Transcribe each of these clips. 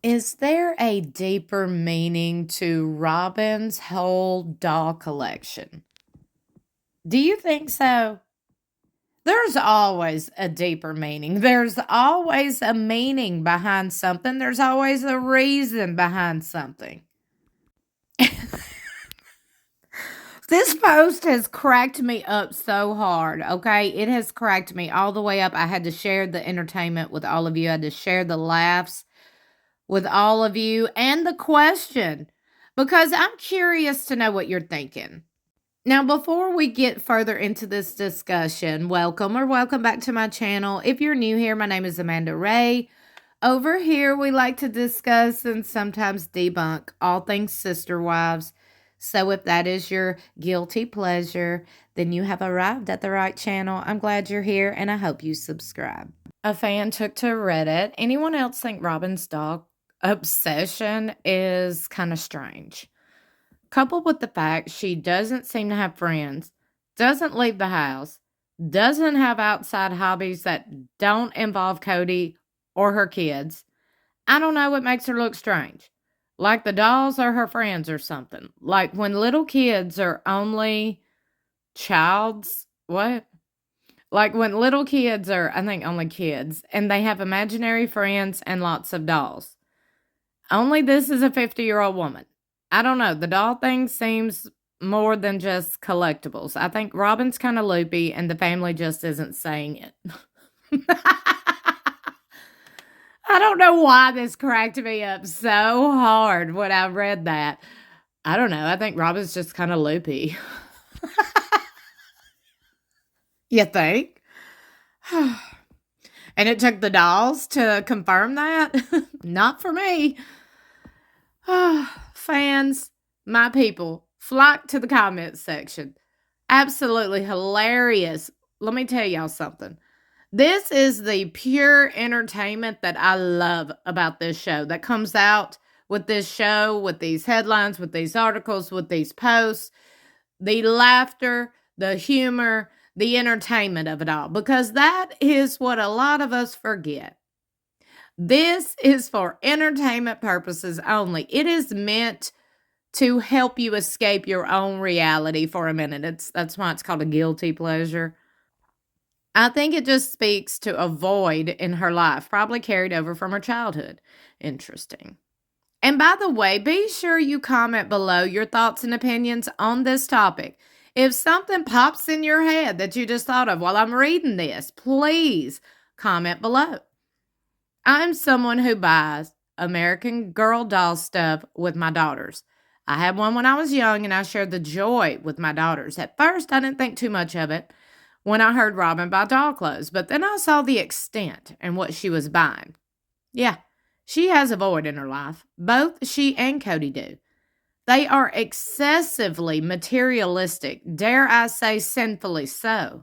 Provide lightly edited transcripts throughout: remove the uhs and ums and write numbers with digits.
Is there a deeper meaning to Robyn's whole doll collection? Do you think so? There's always a deeper meaning. There's always a meaning behind something. There's always a reason behind something. This post has cracked me up so hard, okay? It has cracked me all the way up. I had to share the entertainment with all of you. I had to share the laughs with all of you and the question because I'm curious to know what you're thinking. Now, before we get further into this discussion, welcome back to my channel. If you're new here, my name is Amanda Ray. Over here, we like to discuss and sometimes debunk all things sister wives. So if that is your guilty pleasure, then you have arrived at the right channel. I'm glad you're here and I hope you subscribe. A fan took to Reddit. Anyone else think Robyn's dog obsession is kind of strange? Coupled with the fact she doesn't seem to have friends, doesn't leave the house, doesn't have outside hobbies that don't involve Cody or her kids. I don't know what makes her look strange. Like the dolls are her friends or something. Like when little kids are only child's, what? Like when little kids are, I think only kids, and they have imaginary friends and lots of dolls. Only this is a 50-year-old woman. I don't know. The doll thing seems more than just collectibles. I think Robyn's kind of loopy and the family just isn't saying it. I don't know why this cracked me up so hard when I read that. I don't know. I think Robyn's just kind of loopy. You think? And it took the dolls to confirm that? Not for me. Fans, my people, flock to the comments section. Absolutely hilarious. Let me tell y'all something. This is the pure entertainment that I love about this show, that comes out with this show, with these headlines, with these articles, with these posts, the laughter, the humor, the entertainment of it all, because that is what a lot of us forget. This is for entertainment purposes only. It is meant to help you escape your own reality for a minute. That's why it's called a guilty pleasure. I think it just speaks to a void in her life, probably carried over from her childhood. Interesting. And by the way, be sure you comment below your thoughts and opinions on this topic. If something pops in your head that you just thought of while I'm reading this, please comment below. I'm someone who buys American Girl doll stuff with my daughters. I had one when I was young and I shared the joy with my daughters. At first, I didn't think too much of it when I heard Robyn buy doll clothes, but then I saw the extent and what she was buying. Yeah, she has a void in her life. Both she and Cody do. They are excessively materialistic, dare I say sinfully so.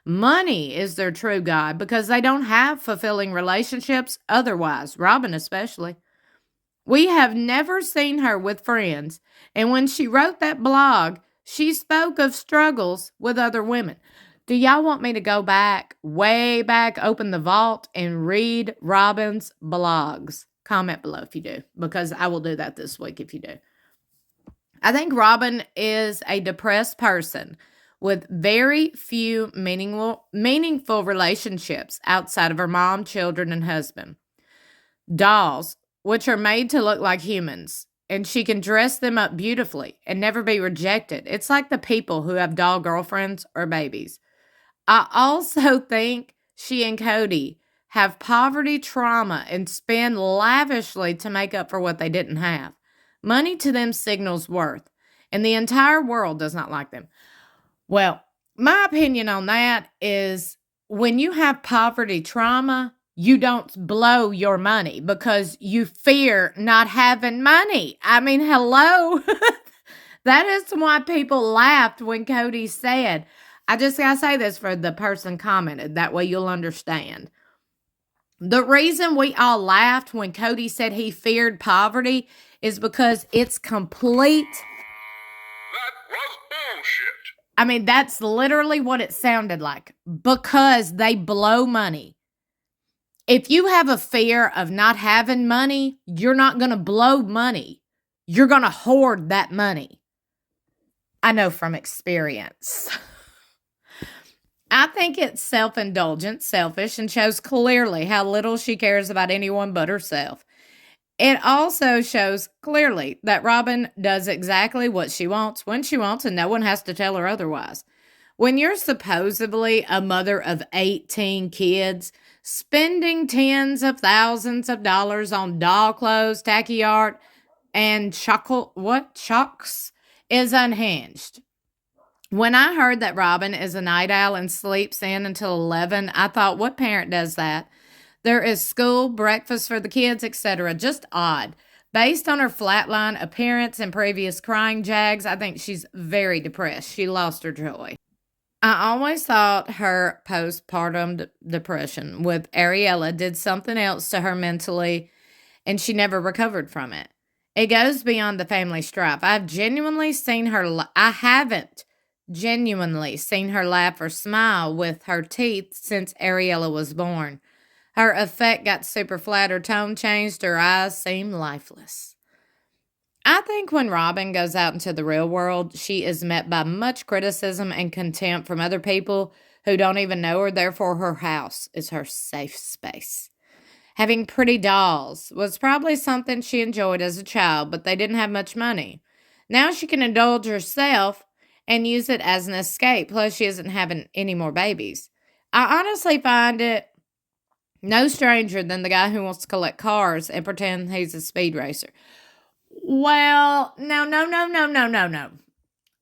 Money is their true god because they don't have fulfilling relationships otherwise, Robyn especially. We have never seen her with friends, and when she wrote that blog, she spoke of struggles with other women. Do y'all want me to go back, way back, open the vault, and read Robyn's blogs? Comment below if you do, because I will do that this week if you do. I think Robyn is a depressed person with very few meaningful relationships outside of her mom, children, and husband. Dolls, which are made to look like humans, and she can dress them up beautifully and never be rejected. It's like the people who have doll girlfriends or babies. I also think she and Cody have poverty trauma and spend lavishly to make up for what they didn't have. Money to them signals worth, and the entire world does not like them. Well, my opinion on that is when you have poverty trauma, you don't blow your money because you fear not having money. I mean, hello. That is why people laughed when Cody said, I just got to say this for the person commented. That way you'll understand. The reason we all laughed when Cody said he feared poverty is because it's complete. That was bullshit. I mean, that's literally what it sounded like. Because they blow money. If you have a fear of not having money, you're not going to blow money. You're going to hoard that money. I know from experience. I think it's self-indulgent, selfish, and shows clearly how little she cares about anyone but herself. It also shows clearly that Robyn does exactly what she wants when she wants, and no one has to tell her otherwise. When you're supposedly a mother of 18 kids, spending tens of thousands of dollars on doll clothes, tacky art, and chocks is unhinged. When I heard that Robyn is a night owl and sleeps in until 11, I thought, what parent does that? There is school, breakfast for the kids, etc. Just odd. Based on her flatline appearance and previous crying jags, I think she's very depressed. She lost her joy. I always thought her postpartum depression with Ariella did something else to her mentally, and she never recovered from it. It goes beyond the family strife. I haven't genuinely seen her laugh or smile with her teeth since Ariella was born. Her effect got super flat, her tone changed, her eyes seemed lifeless. I think when Robyn goes out into the real world, she is met by much criticism and contempt from other people who don't even know her. Therefore, her house is her safe space. Having pretty dolls was probably something she enjoyed as a child, but they didn't have much money. Now she can indulge herself and use it as an escape, plus she isn't having any more babies. I honestly find it no stranger than the guy who wants to collect cars and pretend he's a speed racer. Well, no.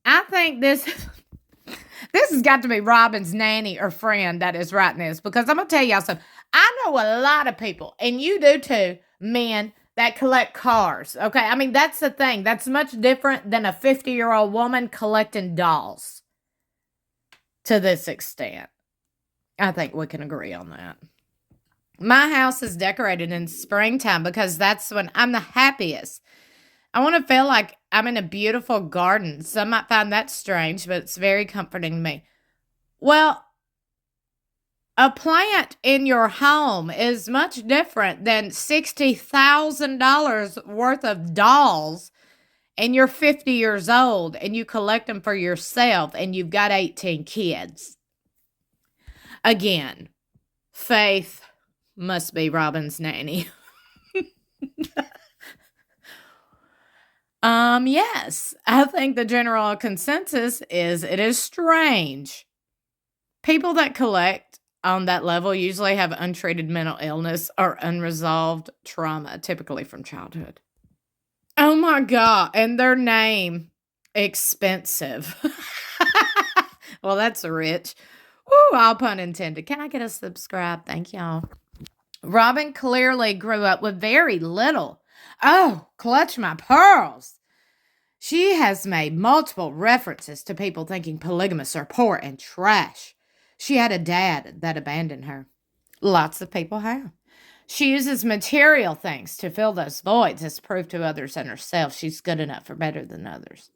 I think this has got to be Robyn's nanny or friend that is writing this, because I'm going to tell y'all something. I know a lot of people, and you do too, men that collect cars, okay? I mean, that's the thing. That's much different than a 50-year-old woman collecting dolls to this extent. I think we can agree on that. My house is decorated in springtime because that's when I'm the happiest. I want to feel like I'm in a beautiful garden. Some might find that strange, but it's very comforting to me. Well, a plant in your home is much different than $60,000 worth of dolls, and you're 50 years old and you collect them for yourself and you've got 18 kids. Again, Faith must be Robyn's nanny. Yes, I think the general consensus is it is strange. People that collect on that level usually have untreated mental illness or unresolved trauma, typically from childhood. Oh my God. And their name, Expensive. Well, that's rich. Woo, all pun intended. Can I get a subscribe? Thank y'all. Robyn clearly grew up with very little. Oh, clutch my pearls. She has made multiple references to people thinking polygamists are poor and trash. She had a dad that abandoned her. Lots of people have. She uses material things to fill those voids as proof to others and herself she's good enough or better than others.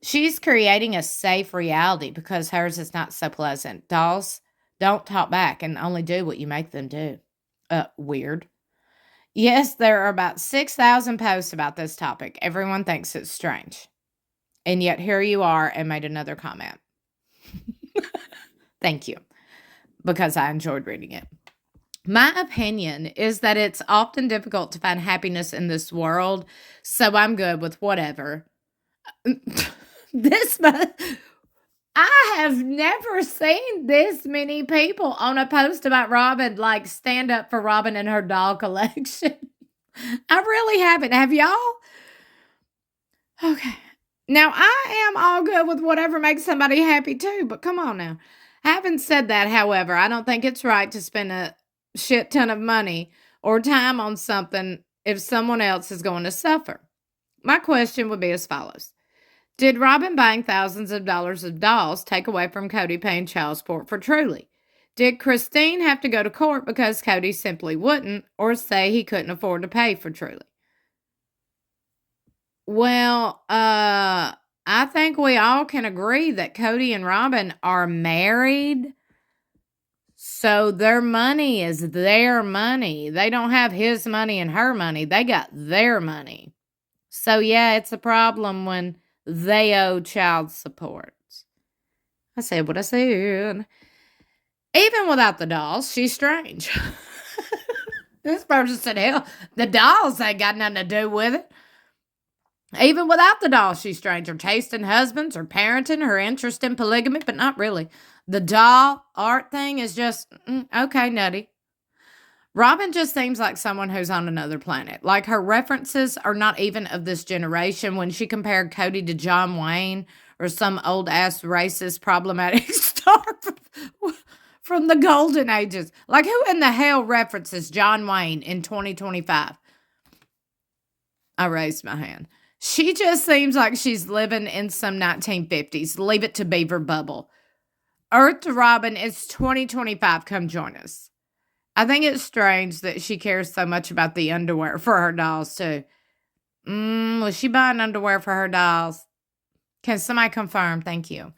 She's creating a safe reality because hers is not so pleasant. Dolls don't talk back and only do what you make them do. Weird. Yes, there are about 6,000 posts about this topic. Everyone thinks it's strange. And yet here you are and made another comment. Thank you, because I enjoyed reading it. My opinion is that it's often difficult to find happiness in this world, so I'm good with whatever. I have never seen this many people on a post about Robyn, like stand up for Robyn and her doll collection. I really haven't. Have y'all? Okay. Now, I am all good with whatever makes somebody happy too, but come on now. Having said that, however, I don't think it's right to spend a shit ton of money or time on something if someone else is going to suffer. My question would be as follows. Did Robyn buying thousands of dollars of dolls take away from Cody paying child support for Truly? Did Christine have to go to court because Cody simply wouldn't, or say he couldn't afford to pay for Truly? Well, I think we all can agree that Cody and Robyn are married. So their money is their money. They don't have his money and her money. They got their money. So yeah, it's a problem when they owe child support. I said what I said. Even without the dolls, she's strange. This person said, hell, the dolls ain't got nothing to do with it. Even without the dolls, she's strange. Her taste in husbands, her parenting, her interest in polygamy, but not really. The doll art thing is just, okay, nutty. Robyn just seems like someone who's on another planet. Like her references are not even of this generation. When she compared Cody to John Wayne or some old-ass racist problematic star from the golden ages. Like who in the hell references John Wayne in 2025? I raised my hand. She just seems like she's living in some 1950s. Leave it to Beaver Bubble. Earth to Robyn, it's 2025. Come join us. I think it's strange that she cares so much about the underwear for her dolls, too. Was she buying underwear for her dolls? Can somebody confirm? Thank you.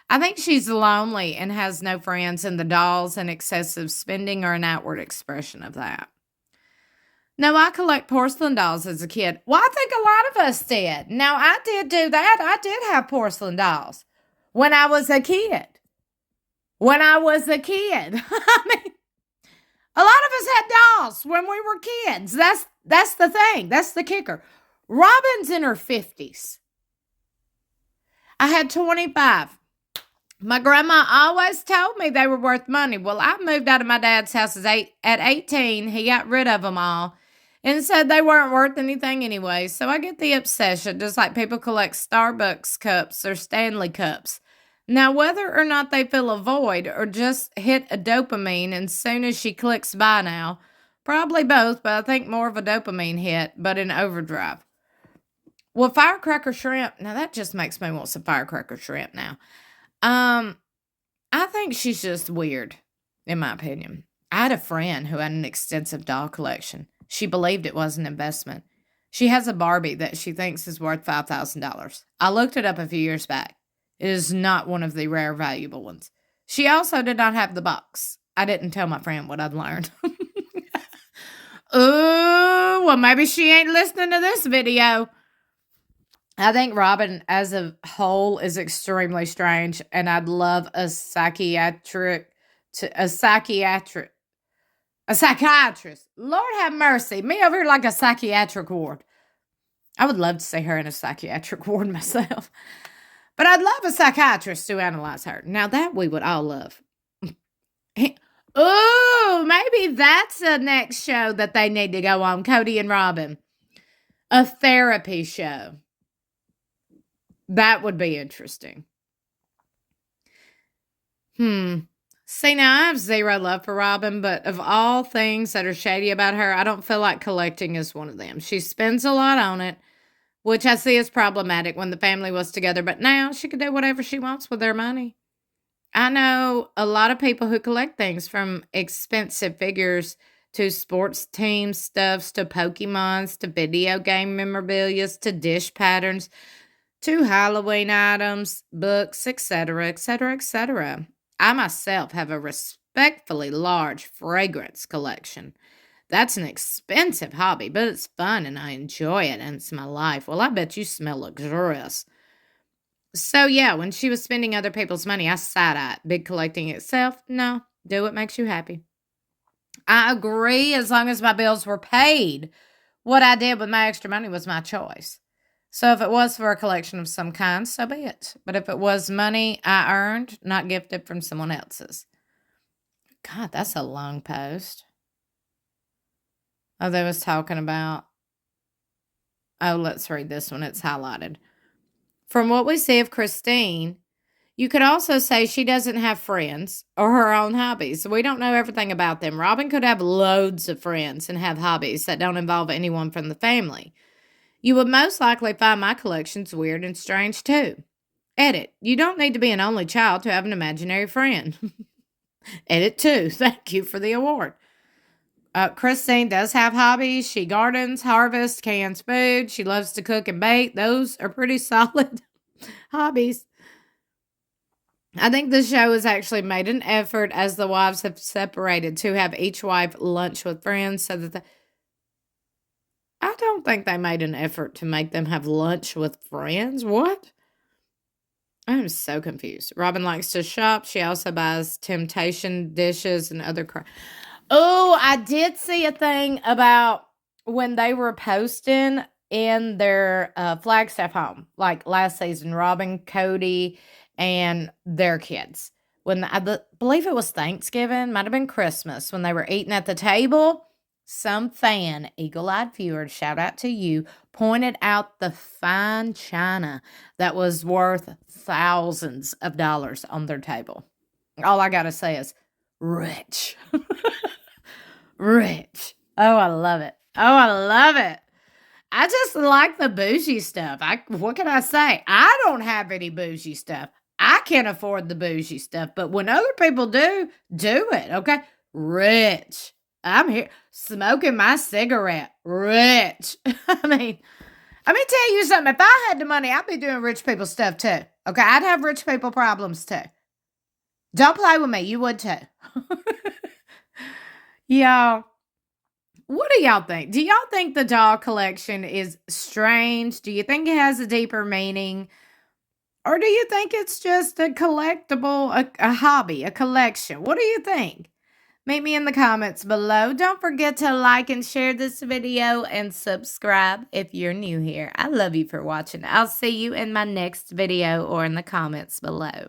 I think she's lonely and has no friends, and the dolls and excessive spending are an outward expression of that. No, I collect porcelain dolls as a kid. Well, I think a lot of us did. Now, I did do that. I did have porcelain dolls when I was a kid. I mean, a lot of us had dolls when we were kids. That's the thing. That's the kicker. Robyn's in her 50s. I had 25. My grandma always told me they were worth money. Well, I moved out of my dad's house at 18. He got rid of them all and said they weren't worth anything anyway. So I get the obsession, just like people collect Starbucks cups or Stanley cups. Now, whether or not they fill a void or just hit a dopamine as soon as she clicks buy now, probably both, but I think more of a dopamine hit, but in overdrive. Well, firecracker shrimp, now that just makes me want some firecracker shrimp now. I think she's just weird, in my opinion. I had a friend who had an extensive doll collection. She believed it was an investment. She has a Barbie that she thinks is worth $5,000. I looked it up a few years back. It is not one of the rare valuable ones. She also did not have the box. I didn't tell my friend what I'd learned. Ooh, well, maybe she ain't listening to this video. I think Robyn as a whole is extremely strange, and I'd love a psychiatrist. Lord have mercy. Me over here like a psychiatric ward. I would love to see her in a psychiatric ward myself. But I'd love a psychiatrist to analyze her. Now that we would all love. Ooh, maybe that's the next show that they need to go on, Cody and Robyn. A therapy show. That would be interesting. See, now I have zero love for Robyn, but of all things that are shady about her, I don't feel like collecting is one of them. She spends a lot on it, which I see as problematic when the family was together, but now she can do whatever she wants with their money. I know a lot of people who collect things, from expensive figures to sports team stuffs to Pokemons to video game memorabilia to dish patterns to Halloween items, books, etc., etc., etc. I myself have a respectfully large fragrance collection. That's an expensive hobby, but it's fun and I enjoy it and it's my life. Well, I bet you smell luxurious. So yeah, when she was spending other people's money, I side-eyed. Big collecting itself? No, do what makes you happy. I agree, as long as my bills were paid. What I did with my extra money was my choice. So if it was for a collection of some kind, so be it. But if it was money I earned, not gifted from someone else's. God, that's a long post. Oh, they was talking about... Oh, let's read this one. It's highlighted. From what we see of Christine, you could also say she doesn't have friends or her own hobbies. We don't know everything about them. Robyn could have loads of friends and have hobbies that don't involve anyone from the family. You would most likely find my collections weird and strange too. Edit. You don't need to be an only child to have an imaginary friend. Edit 2. Thank you for the award. Christine does have hobbies. She gardens, harvests, cans food. She loves to cook and bake. Those are pretty solid hobbies. I think the show has actually made an effort as the wives have separated to have each wife lunch with friends so that I don't think they made an effort to make them have lunch with friends. What? I'm so confused. Robyn likes to shop. She also buys temptation dishes and other crap. Oh, I did see a thing about when they were posting in their Flagstaff home, like last season, Robyn, Cody, and their kids. When I believe it was Thanksgiving, might have been Christmas, when they were eating at the table, some fan, eagle-eyed viewer, shout out to you, pointed out the fine china that was worth thousands of dollars on their table. All I gotta say is, rich. Rich. Oh, I love it. Oh, I love it. I just like the bougie stuff. What can I say? I don't have any bougie stuff. I can't afford the bougie stuff, but when other people do it, okay? Rich. I'm here smoking my cigarette. Rich. I mean, let me tell you something. If I had the money, I'd be doing rich people stuff too. Okay, I'd have rich people problems too. Don't play with me. You would too. Y'all, what do y'all think? Do y'all think the doll collection is strange? Do you think it has a deeper meaning? Or do you think it's just a collectible, a hobby, a collection? What do you think? Meet me in the comments below. Don't forget to like and share this video and subscribe if you're new here. I love you for watching. I'll see you in my next video or in the comments below.